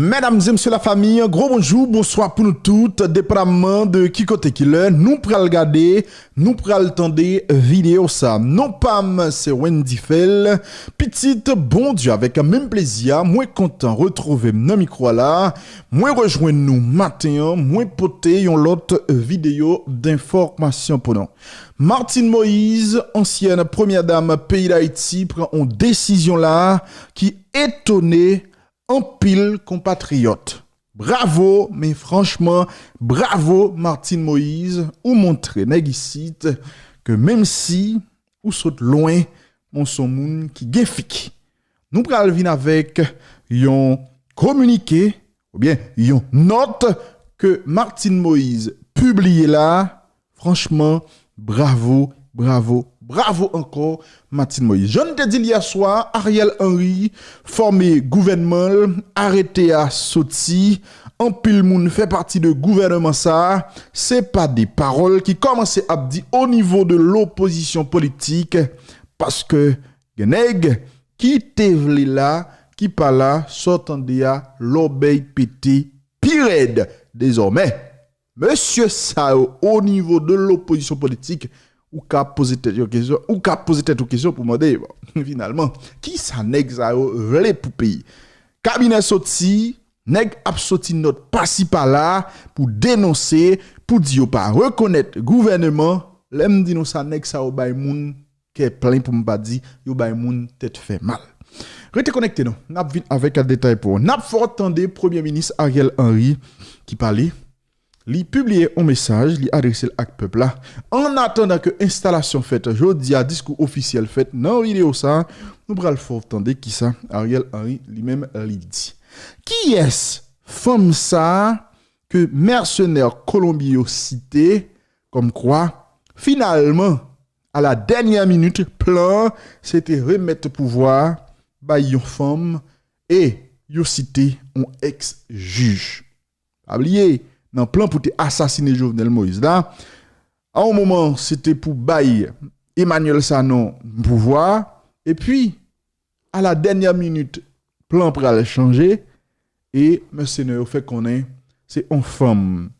Mesdames et messieurs la famille, gros bonjour, bonsoir pour nous toutes, dépendamment de qui côté qui l'heure, nous prenons regarder, nous prenons tendre vidéo ça. Non pas c'est Wendy Fell, petite bon Dieu avec un même plaisir, moi content retrouver nos micro là, moi rejoindre nous matin, moi poter yon l'autre vidéo d'information pour nous. Martine Moïse, ancienne première dame pays d'Haïti, prend une décision là qui étonnait en pile compatriote. Bravo, mais franchement, bravo Martine Moïse, ou montrer négicite que même si ou saute loin, mon son moun qui gefik. Nous pral vin avec yon communiqué ou bien yon note que Martine Moïse publié là. Franchement, bravo, bravo. Bravo encore, Martine Moïse. Je ne te dis hier soir, Ariel Henry, formé gouvernement, arrêté à sorti, en pile moun fait partie de gouvernement ça. C'est pas des paroles qui commençaient à dire au niveau de l'opposition politique, parce que genèg qui te vle là, qui pas là, sortant de l'obéi pété, pire désormais. Monsieur Sao, au niveau de l'opposition politique, ou qu'a posé tête question ou qu'a posé tête question pour demander finalement qui ça nèg ça vle pour pays cabinet sorti nèg a sorti note pas si par là pour dénoncer pour dire pas reconnaître gouvernement l'aime dit nous ça nèg ça au bay moun qui plein pour me dire yo bay moun tête fait mal. Restez connecté non n'a vinn avec un détail pour n'a fort attendé premier ministre Ariel Henry qui parlait. Li publié un message, li adressé à peuple là. En attendant que installation faite, jodi a discours officiel fait dans vidéo ça, nous pral faut attendre qui ça Ariel Henry lui-même li dit. Qui est femme ça que mercenaire Colombien cité comme quoi finalement à la dernière minute plan c'était remettre pouvoir ba yon femme et yo cité un ex-juge. Oubliez dans plan pour te assassiner Jovenel Moïse là à un moment c'était pour bailler Emmanuel Sanon pouvoir et puis à la dernière minute plan pour aller changer et mercenaire fait qu'on est c'est une femme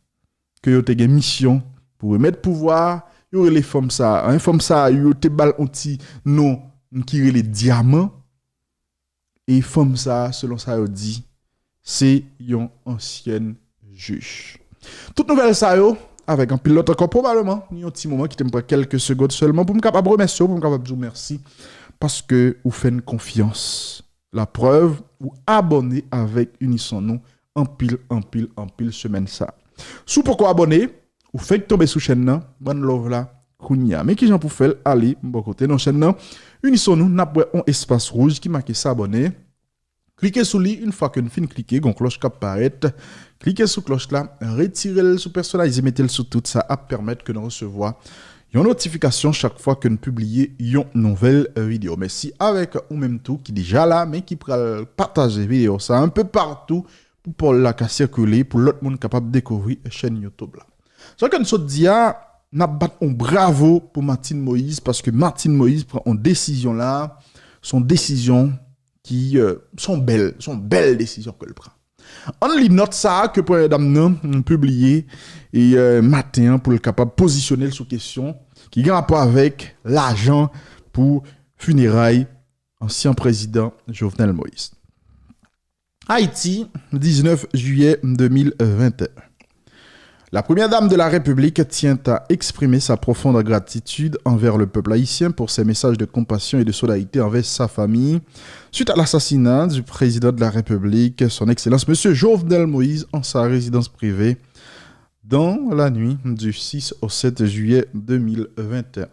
que yo te gen mission pour remettre pouvoir yo les femmes ça un femme ça yo te bal anti non qui les diamants et femme ça selon ça yo dit c'est une ancienne juge. Toute nouvelle ça yo avec un pilote encore probablement ni un petit moment qui t'aime pas quelques secondes seulement pour me capable remercier pour me capable dire merci parce que vous faites une confiance. La preuve ou abonner avec Unisson nous en pile semaine ça. Sous pourquoi abonner ou faites tomber sous chaîne là bonne love là kounya mais qui j'en pour faire aller bon côté dans chaîne là Unisson nous n'a pas un espace rouge qui marque s'abonner. Cliquez sur lui une fois que nous fin cliquer, gon cloche qui apparaît. Cliquez sur cloche là, retirez-le sous personnalisé, mettez-le sous tout ça à permettre que nous recevoir une notification chaque fois que nous publions une nouvelle vidéo. Merci avec ou même tout qui déjà là mais qui pourra partager vidéo ça un peu partout pour la circuler pour l'autre monde capable de découvrir la chaîne YouTube là. Ce que nous sommes dit n'a bat un bravo pour Martine Moïse parce que Martine Moïse prend une décision là, son décision qui sont belles décisions qu'elle prend. On lit note ça que pour madame non publié et matin pour le capable positionner sous question qui a rapport avec l'argent pour funérailles ancien président Jovenel Moïse. Haïti, 19 juillet 2021. La première dame de la République tient à exprimer sa profonde gratitude envers le peuple haïtien pour ses messages de compassion et de solidarité envers sa famille suite à l'assassinat du président de la République, son Excellence M. Jovenel Moïse, en sa résidence privée dans la nuit du 6 au 7 juillet 2021.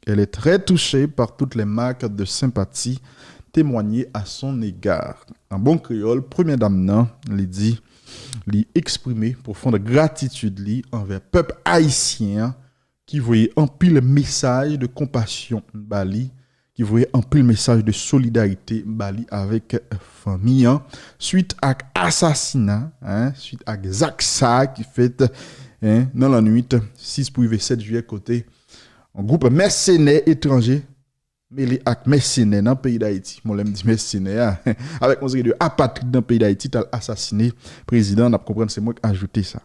Elle est très touchée par toutes les marques de sympathie témoignées à son égard. En bon créole, première dame nan, lui dit li exprimer profonde gratitude li envers peuple haïtien qui voyait en pile message de compassion bali qui voyait en pile message de solidarité bali avec famille suite à assassinat suite à Zaksa qui fait dans la nuit 6 pour 7 juillet côté un groupe mercenaire étranger mêlé avec mercenaires dans le pays d'Haïti. Moi, l'aime dit mercenaires, avec mon de apatride dans le pays d'Haïti, t'as assassiné le président, on a compris, c'est moi qui ai ajouté ça.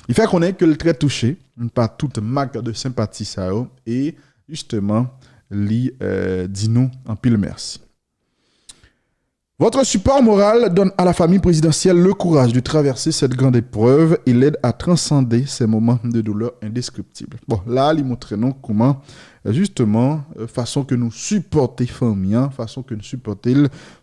Il fait qu'on est que le très touché par toute marque de sympathie, ça, et justement, lui dit nous en pile merci. Votre support moral donne à la famille présidentielle le courage de traverser cette grande épreuve et l'aide à transcender ces moments de douleur indescriptibles. Bon, là, il montre nous comment, justement, façon que nous supporter famille, façon que nous supporter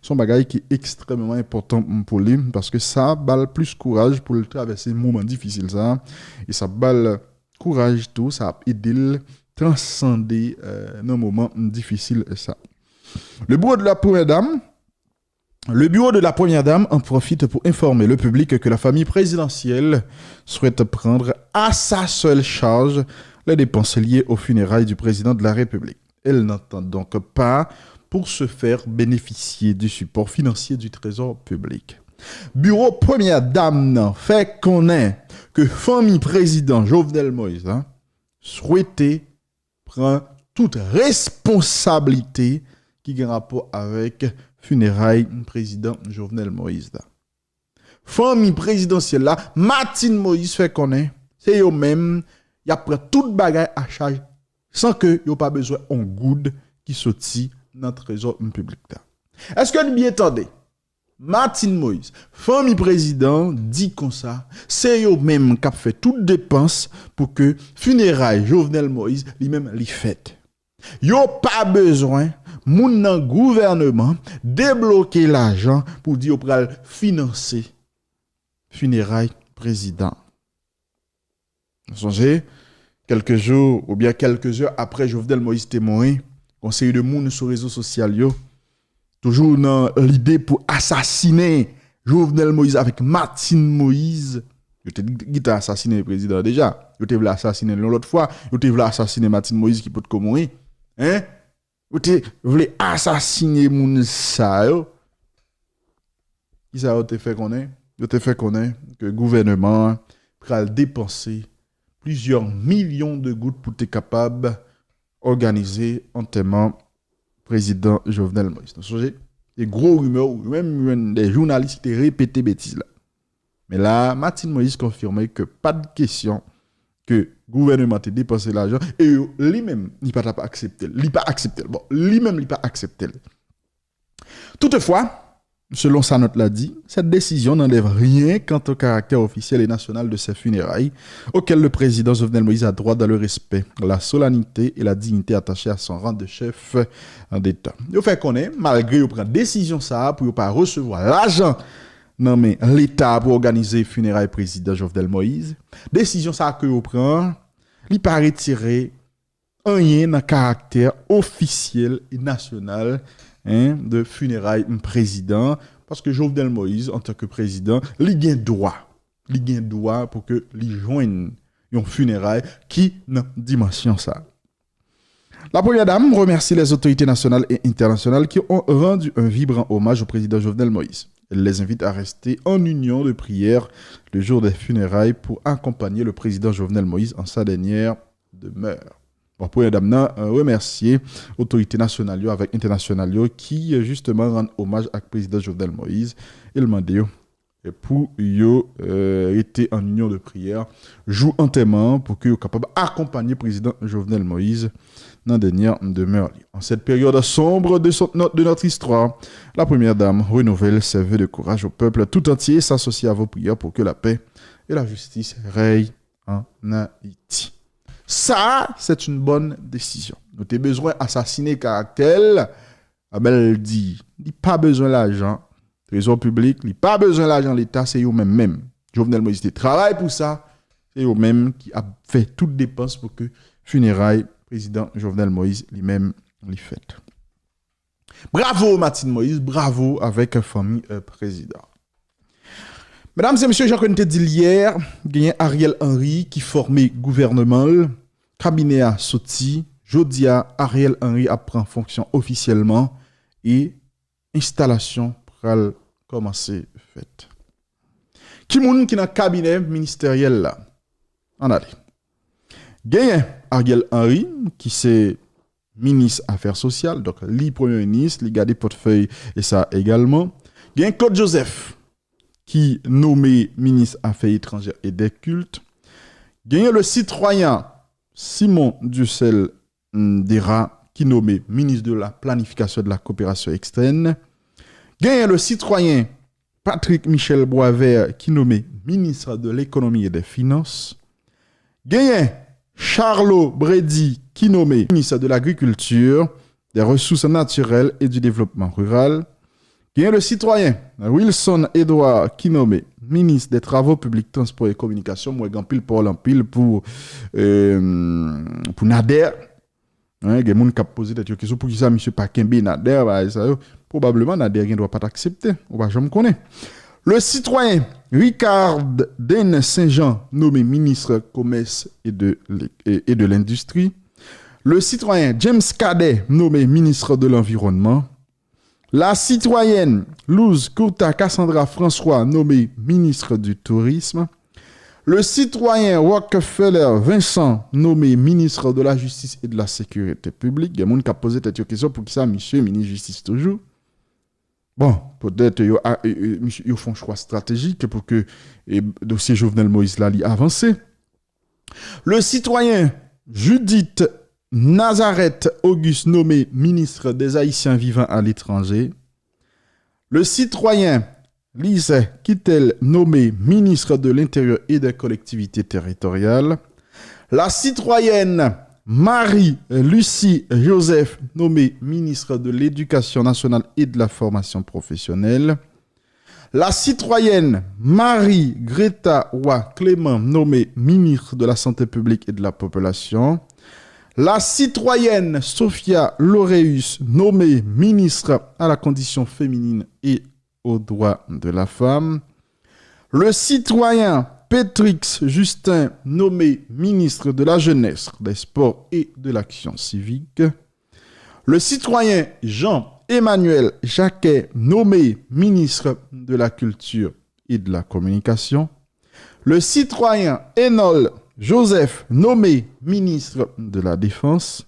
son bagage qui est extrêmement important pour lui, parce que ça balle plus courage pour le traverser un moment difficile, ça, et ça balle courage tout, ça aide à transcender nos moments difficiles, ça. Le bureau de la première dame. Le bureau de la Première Dame en profite pour informer le public que la famille présidentielle souhaite prendre à sa seule charge les dépenses liées aux funérailles du président de la République. Elle n'entend donc pas pour se faire bénéficier du support financier du Trésor public. Bureau Première Dame fait connaître que famille président Jovenel Moïse souhaitait prendre toute responsabilité qui a rapport avec funérailles président Jovenel Moïse. Famille présidentielle là, Martine Moïse fait connaître, c'est eux-mêmes, y a pris toute bagaille à charge sans que y a pas besoin on good qui sorti dans le trésor public là. Est-ce que vous bien entendez? Martine Moïse, famille président dit comme ça, c'est eux-mêmes qui a fait toute dépense pour que funérailles Jovenel Moïse lui-même li fait. Yo pas besoin moun nan gouvernement débloquer l'argent pour dire pral financer funérailles président. Vous songez quelques jours ou bien quelques heures après Jovenel Moïse témoin, conseil de moun sur réseaux sociaux yo toujours dans l'idée pour assassiner Jovenel Moïse avec Martine Moïse. Yo te assassiner le président déjà, yo te voulu assassiner l'autre fois, yo te voulu assassiner Martine Moïse qui peut mourir. Hein? Vous voulez assassiner moun sa yo? Qui ça te fait connaître? Vous te fait connaître que le gouvernement pral dépenser plusieurs millions de gouttes pour être capable d'organiser enterrement président Jovenel Moïse. Vous savez, des gros rumeurs, même des journalistes qui répété bêtises là. Mais là, Martine Moïse confirmait que pas de question que le gouvernement a dépensé l'argent et lui-même, il n'a pas accepté. Il n'a pas accepté. Bon, lui-même, il n'a pas accepté. Toutefois, selon sa note l'a dit, cette décision n'enlève rien quant au caractère officiel et national de ces funérailles, auquel le président Jovenel Moïse a droit dans le respect, la solennité et la dignité attachées à son rang de chef d'État. Il fait connaître, malgré qu'il prend décision ça pour ne pas recevoir l'argent non mais l'État pour organiser les funérailles président Jovenel Moïse, décision ça que vous prend, il pas retirer rien dans caractère officiel et national de funérailles président parce que Jovenel Moïse en tant que président, il a droit pour que il joigne une funéraille qui dans dimension ça. La première dame remercie les autorités nationales et internationales qui ont rendu un vibrant hommage au président Jovenel Moïse. Elle les invite à rester en union de prière le jour des funérailles pour accompagner le président Jovenel Moïse en sa dernière demeure. Bon, pour madame, remercier l'autorité nationale avec internationale qui justement rendent hommage à le président Jovenel Moïse et le mandé pour yo été en union de prière joue entièrement pour que capable accompagner le président Jovenel Moïse dans la dernière demeure. En cette période sombre de notre histoire, la première dame renouvelle ses vœux de courage au peuple tout entier, s'associe à vos prières pour que la paix et la justice règnent en Haïti. Ça, c'est une bonne décision. Nous avons besoin d'assassiner caractère. Abel dit, il n'y a pas besoin d'argent. Trésor public, il n'y a pas besoin d'argent de l'État, c'est eux-mêmes. Jovenel Moïse travaille pour ça. C'est eux-mêmes qui a fait toutes dépenses pour que funérailles président Jovenel Moïse lui-même les fait. Bravo Martine Moïse, bravo avec famille président. Mesdames et messieurs, j'ai dit hier, il y a Ariel Henry qui formait gouvernement, cabinet a sorti, jeudi Ariel Henry a pris fonction officiellement et installation pour commencer faite. Qui moun qui dans cabinet ministériel là? On a dit. Gagne Ariel Henry qui c'est ministre Affaires sociales, donc li premier ministre, li garde portefeuille et ça également. Il y a Claude Joseph qui nommé ministre Affaires étrangères et des cultes. Il y a le citoyen Simon Dussel Dera qui nommé ministre de la planification et de la coopération externe. Il y a le citoyen Patrick Michel Boisvert qui nommé ministre de l'économie et des finances. Il y a Charlot Brady qui nommé ministre de l'agriculture, des ressources naturelles et du développement rural. Il y a le citoyen Wilson Edouard qui nommé ministre des travaux publics, transport et communication. Moi, j'en pile pour Nader. Il y a des gens qui ont posé des questions pour qui ça, monsieur Pakembe Nader. Probablement, Nader ne doit pas t'accepter. On va jamais connaître. Le citoyen Ricard Den Saint-Jean, nommé ministre commerce et de l'industrie. Le citoyen James Cadet, nommé ministre de l'environnement. La citoyenne Luz Courta Cassandra François, nommée ministre du tourisme. Le citoyen Rockefeller Vincent, nommé ministre de la justice et de la sécurité publique. Il y a des gens qui ont posé cette question pour qui ça, monsieur, ministre de la justice toujours. Bon, peut-être ils font un choix stratégique pour que le dossier Jovenel Moïse Lali avance. Le citoyen Judith Nazareth Auguste, nommé ministre des Haïtiens vivant à l'étranger. Le citoyen Lise Kittel, nommé ministre de l'Intérieur et des collectivités territoriales. La citoyenne Marie-Lucie Joseph, nommée ministre de l'Éducation nationale et de la formation professionnelle. La citoyenne Marie-Greta Roy Clément, nommée ministre de la Santé publique et de la Population. La citoyenne Sophia Laureus, nommée ministre à la condition féminine et aux droits de la femme. Le citoyen Pétrix Justin, nommé ministre de la Jeunesse, des Sports et de l'Action civique. Le citoyen Jean-Emmanuel Jacquet, nommé ministre de la Culture et de la Communication. Le citoyen Enol Joseph, nommé ministre de la Défense.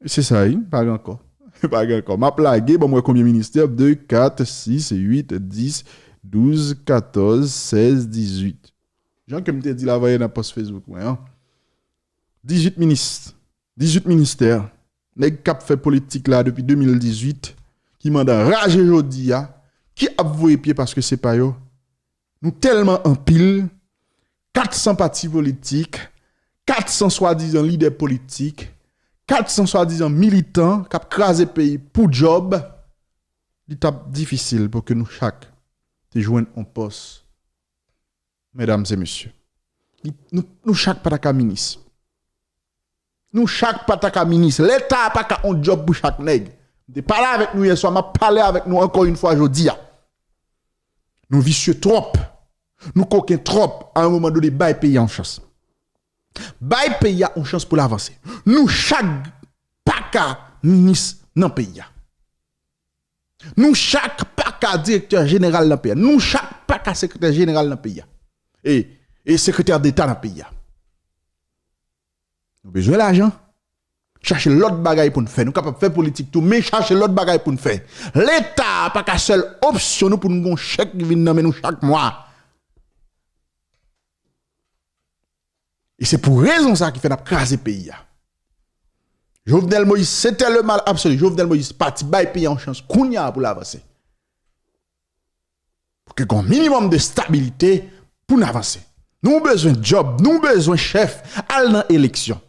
C'est ça, pas encore. Pas encore. Ma plague, bon, moi, combien ministères? 2, 4, 6, 8, 10, 12, 14, 16, 18. Jean, comme tu dit la veille dans le post Facebook, ouais, hein? 18 ministres, 18 ministères. Les cap fait politique là depuis 2018, qui m'a ragé aujourd'hui, qui a voué pied parce que c'est pas yo. Nous tellement en pile. 400 partis politiques, 400 soi-disant leaders politiques, 400 soi-disant militants qui ont crasé le pays pour job. C'est difficile pour que nous chaque te joignent en poste. Mesdames et messieurs. Nous chaque pataka ministre. Nous chaque pataka ministre. L'État n'a pas un job pour chaque nègre. De parler avec nous hier soir, m'a parlé avec nous encore une fois aujourd'hui. Nous vicieux trop. Nous coquins trop à un moment donné, bail pays en chance. Bail pays en chance pour l'avancer. Nous, chaque PACA ministre dans le pays. Nous, chaque PACA directeur général dans le pays. Nous, chaque PACA secrétaire général dans le pays. Et secrétaire d'État dans le pays. Nous avons besoin d'argent. Chercher l'autre bagaille pour nous faire. Nous sommes capables de faire politique tout, mais chercher l'autre bagaille pour nous faire. L'État n'a pas qu'à seule option pour nous chèque qui vient nous chaque mois. Et c'est pour raison ça qui fait craser le pays. Jovenel Moïse, c'était le mal absolu. Jovenel Moïse, parti bail pays en chance. Kounya pour l'avancer. Pour qu'il y ait un minimum de stabilité pour nous avancer. Nous avons besoin de job, nous avons besoin de chef à l'élection.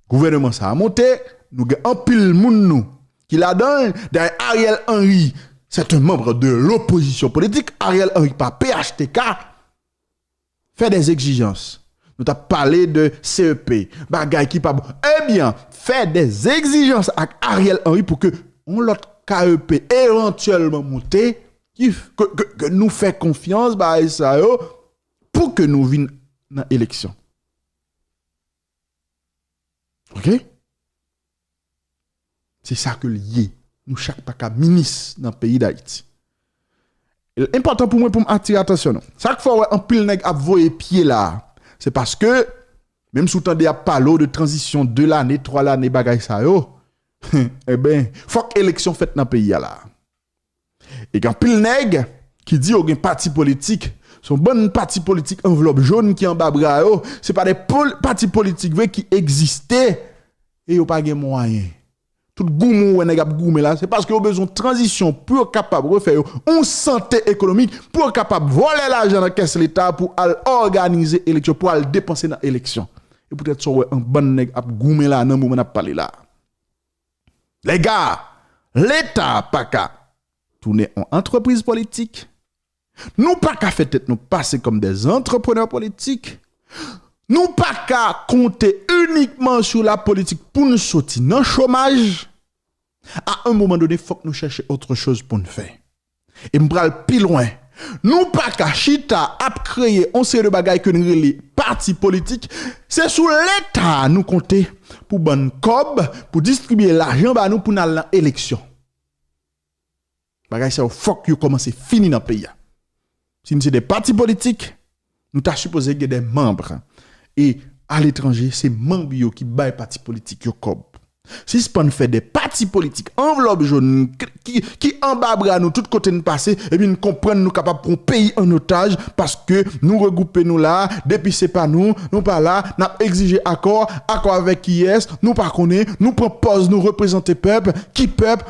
Le gouvernement ça a monté, nous avons un pile moun nous qui l'a donné. Derrière Ariel Henry, c'est un membre de l'opposition politique. Ariel Henry, par PHTK, fait des exigences. Nous avons parlé de CEP, bagay qui pas bon. Eh bien, fait des exigences avec Ariel Henry pour que on l'autre KEP éventuellement monte, que nous fait confiance bah ça pour que nous vinions dans l'élection. OK? C'est ça que lié. Nous chaque pas ministre dans le pays d'Haïti. Important pour moi pour m'attirer attention. Chaque fois un pile nèg a voyer pied là. C'est parce que Même sous temps de parler de transition 2 l'année, 3 l'année, bagay ça yo. Eh ben, faut que élection faite dans le pays là. Et quand pile nèg qui dit au gen parti politique, son bon parti politique enveloppe jaune qui en bas bras yo, c'est pas des partis politiques vrai qui existaient et yo pas gen moyen. Tout goumou ou nèg ap goumé là, c'est parce que yo besoin de transition pour capable refaire une santé économique pour capable voler l'argent dans caisse l'état pour organiser élection pour aller dépenser dans élection. Et peut-être so un bon nèg ap goumé là dans moment n'a parler là. Les gars, l'état pas qu'à tourner en entreprise politique. Nous pas qu'à faire tête nous passer comme des entrepreneurs politiques. Nous pas qu'à compter uniquement sur la politique pour nous sortir dans le chômage. À un moment donné, il faut que nous cherchions autre chose pour nous faire. Et m'bral plus loin. Nous pas qu'à chita à créer un série de bagailles que nous relais parti politique. C'est sous l'État nous compter pour bonne cob, pour distribuer l'argent bah nous pour aller dans l'élection. Bagaille ça faut que commence fini dans le pays. Si nous sommes des partis politiques, nous t'as supposé qu'il y ait des membres. Et à l'étranger, c'est membres qui baillent parti politique yo cob. Si c'est pas nous faire des partis politiques enveloppe jaune qui embabra nous tout côté nous passer et puis nous comprendre nous capable pour pays en otage parce que nous regrouper nous là depuis c'est pas nous pas là n'a exigé accord avec qui est nous pas connaît nous propose nous représenter peuple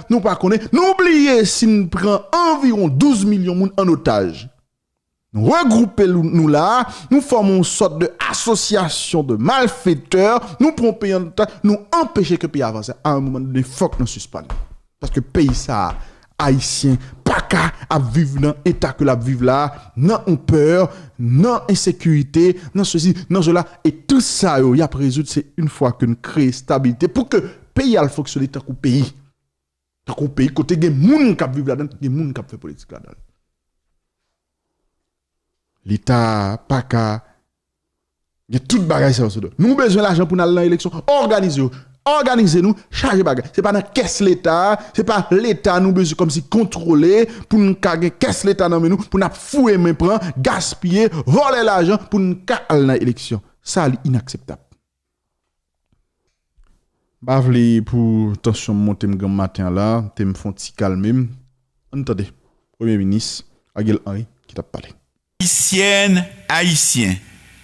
nous pas connaît nous oublier si nous prend environ 12 millions de monde en otage. Nous regrouper nous là, nous formons une sorte d'association de malfaiteurs, nous prenons pays en otage, nous empêcher que le pays avance. À un moment donné, il faut que nous suspendions. Parce que le pays, ça, haïtien, pas qu'à vivre dans l'état que la vivre là, non on peur, non insécurité, non ceci, non cela. Et tout ça, il y a résoudre, c'est une fois que nous créons stabilité pour que le pays a fonctionné tant qu'au pays. Tant qu'au pays, côté des gens qui vivent là-dedans, des gens qui font politique là-dedans. L'État, pas qu'à. Il y a tout bagage ça. Nous avons besoin d'argent pour aller dans l'élection. Organisez-nous, chargez bagage. Ce n'est pas dans la caisse l'État, ce n'est pas l'État nous besoin comme si contrôler pour nous caguer caisse l'État dans nous, pour nous fouer mes prendre, gaspiller, voler l'argent pour nous aller dans l'élection. Ça, c'est inacceptable. Bavli pour tension monter grand matin là, te me font ti calmer. Entendez, Premier ministre Ariel Henry qui t'a parlé. Haïtiennes, Haïtiens,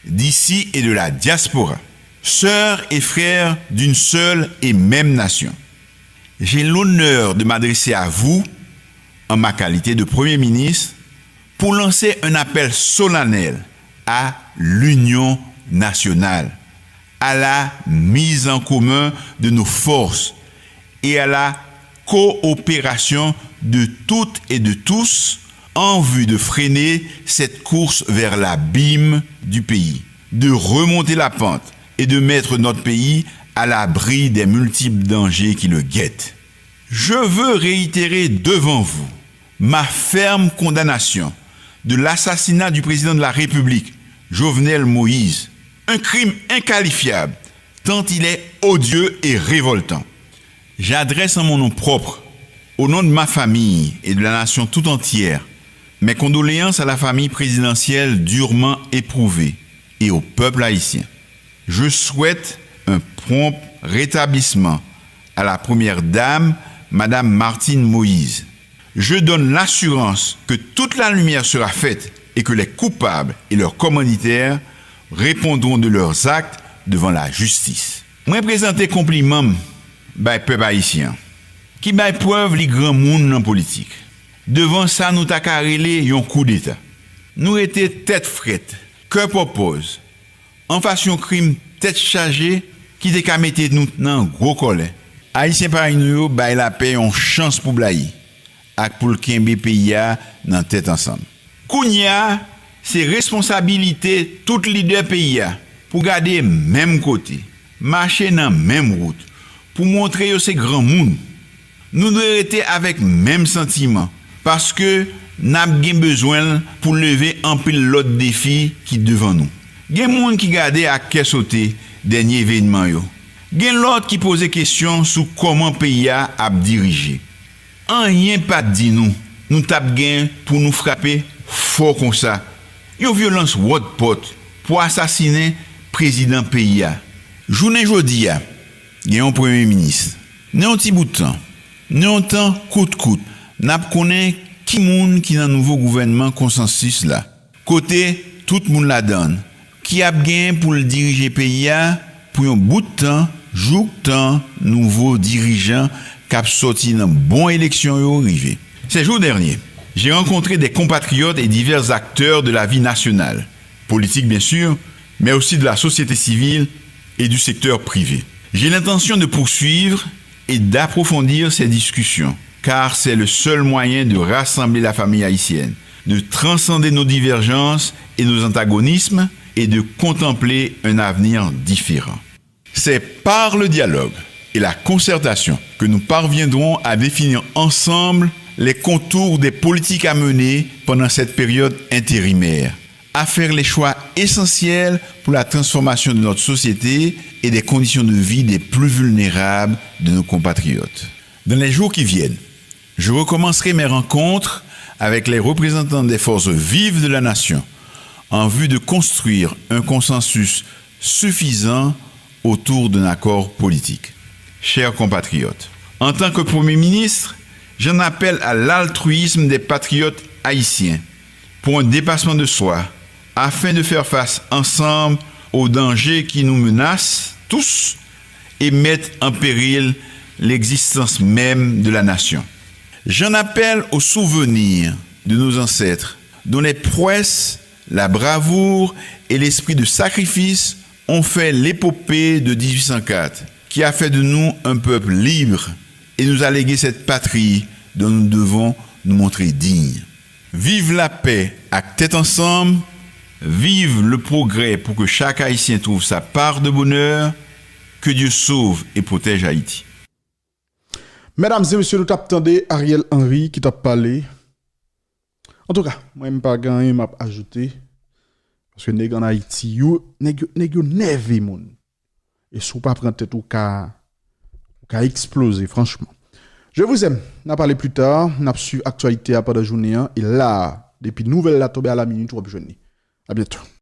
d'ici et de la diaspora, sœurs et frères d'une seule et même nation. J'ai l'honneur de m'adresser à vous, en ma qualité de Premier ministre, pour lancer un appel solennel à l'union nationale, à la mise en commun de nos forces et à la coopération de toutes et de tous en vue de freiner cette course vers l'abîme du pays, de remonter la pente et de mettre notre pays à l'abri des multiples dangers qui le guettent. Je veux réitérer devant vous ma ferme condamnation de l'assassinat du président de la République, Jovenel Moïse, un crime inqualifiable tant il est odieux et révoltant. J'adresse en mon nom propre, au nom de ma famille et de la nation tout entière, mes condoléances à la famille présidentielle durement éprouvée et au peuple haïtien. Je souhaite un prompt rétablissement à la première dame, Madame Martine Moïse. Je donne l'assurance que toute la lumière sera faite et que les coupables et leurs commanditaires répondront de leurs actes devant la justice. Moi présenter compliment by peuple haïtien qui by preuve les grands monde en politique. Devant ça, nous t'a carrelé un coup d'état. Nous étions tête frette, cœur propose, en façon crime tête chargée, qui te ka mette nous dans gros collet. Haïtien par nous, bay la paix en chance pour blayi, ak pour le kembe pays dans tête ensemble. Kounya, c'est responsabilité tout leader pays pour garder même côté, marcher dans même route, pour montrer yo ces grands monde. Nous devons être avec même sentiment. Parce que nous avons besoin pour lever un peu l'autre défi qui devant nous. Il y a des gens qui regardent à quel sauter dernier événement. Il y a l'autre qui pose des questions sur comment le pays a dirigé. Rien pas dit nous tapons gain pour nous frapper fort comme ça. Une violence pot pour assassiner président pays a. Journée jodi a, gen un premier ministre. Nan un petit bout de temps, nan un temps coûte, n'a connaît qui moun qui dans nouveau gouvernement consensus là. Côté tout moun la donne. Qui a gain pour le diriger pays a pour un bout de temps, jour temps nouveau dirigeant qui a sorti dans bonne élection yo arrivé. Ces jours derniers, j'ai rencontré des compatriotes et divers acteurs de la vie nationale, politique bien sûr, mais aussi de la société civile et du secteur privé. J'ai l'intention de poursuivre et d'approfondir ces discussions, car c'est le seul moyen de rassembler la famille haïtienne, de transcender nos divergences et nos antagonismes et de contempler un avenir différent. C'est par le dialogue et la concertation que nous parviendrons à définir ensemble les contours des politiques à mener pendant cette période intérimaire, à faire les choix essentiels pour la transformation de notre société et des conditions de vie des plus vulnérables de nos compatriotes. Dans les jours qui viennent, je recommencerai mes rencontres avec les représentants des forces vives de la nation en vue de construire un consensus suffisant autour d'un accord politique. Chers compatriotes, en tant que Premier ministre, j'en appelle à l'altruisme des patriotes haïtiens pour un dépassement de soi, afin de faire face ensemble aux dangers qui nous menacent tous et mettent en péril l'existence même de la nation. J'en appelle au souvenir de nos ancêtres, dont les prouesses, la bravoure et l'esprit de sacrifice ont fait l'épopée de 1804, qui a fait de nous un peuple libre et nous a légué cette patrie dont nous devons nous montrer dignes. Vive la paix à tête ensemble, vive le progrès pour que chaque Haïtien trouve sa part de bonheur, que Dieu sauve et protège Haïti. Mesdames et messieurs, nous t'attendons Ariel Henry qui t'a parlé. En tout cas, moi même pas gagné m'a ajouté parce que nèg en Haïti yo nèg nervé moun. Et sou pas prendre tête ou ka exploser franchement. Je vous aime. N'a parlé plus tard, n'a su actualité à pas de journée et là depuis nouvelle la tomber à la minute ou à journée. À bientôt.